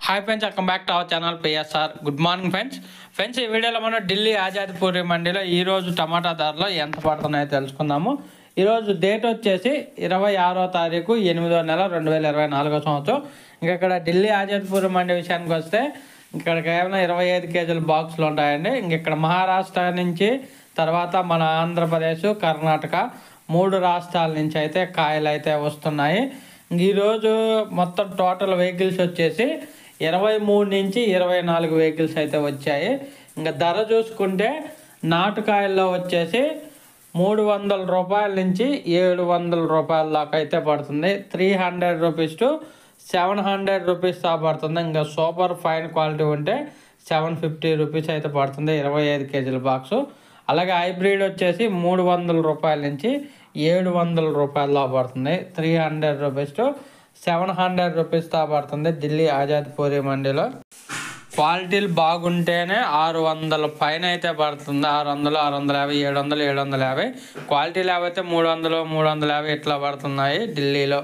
Hi friends, welcome back to our channel PSR. Good morning friends ఈ వీడియోలో మనం ఢిల్లీ ఆజాద్పూరి మండీలో ఈరోజు టమాటా ధరలు ఎంత పడుతున్నాయో తెలుసుకుందాము. ఈరోజు డేట్ వచ్చేసి 26వ తారీఖు 8వ నెల 2024 సంవత్సరం. ఇంకా ఇక్కడ ఢిల్లీ ఆజాద్పూరి మండీ విషయానికి వస్తే ఇక్కడ కేవలం 25 కేజీల బాక్సులు ఉంటాయండి. ఇంక ఇక్కడ మహారాష్ట్ర నుంచి తర్వాత మన ఆంధ్రప్రదేశ్, కర్ణాటక 3 రాష్ట్రాల నుంచి అయితే కాయలు అయితే వస్తున్నాయి. ఈరోజు మొత్తం టోటల్ వెహికల్స్ వచ్చేసి 23 నుంచి 24 వెహికల్స్ అయితే వచ్చాయి. ఇంకా ధర చూసుకుంటే నాటుకాయల్లో వచ్చేసి 300 రూపాయల నుంచి 700 రూపాయల దాకా అయితే పడుతుంది. 300 రూపీస్ టు 700 రూపీస్ దాకా పడుతుంది. ఇంకా సూపర్ ఫైన్ క్వాలిటీ ఉంటే 750 రూపీస్ అయితే పడుతుంది 25 కేజీల బాక్సు. అలాగే హైబ్రిడ్ వచ్చేసి 300 రూపాయల నుంచి 700 రూపాయల దాకా పడుతుంది. 300 రూపీస్ టు 700 రూపీస్ దాకా పడుతుంది ఢిల్లీ ఆజాద్పూరి మండీలో. క్వాలిటీలు బాగుంటేనే 600 పైన అయితే పడుతుంది. 600, 650, 700, 750. క్వాలిటీ లేకపోతే 300, 350 ఇట్లా పడుతున్నాయి ఢిల్లీలో.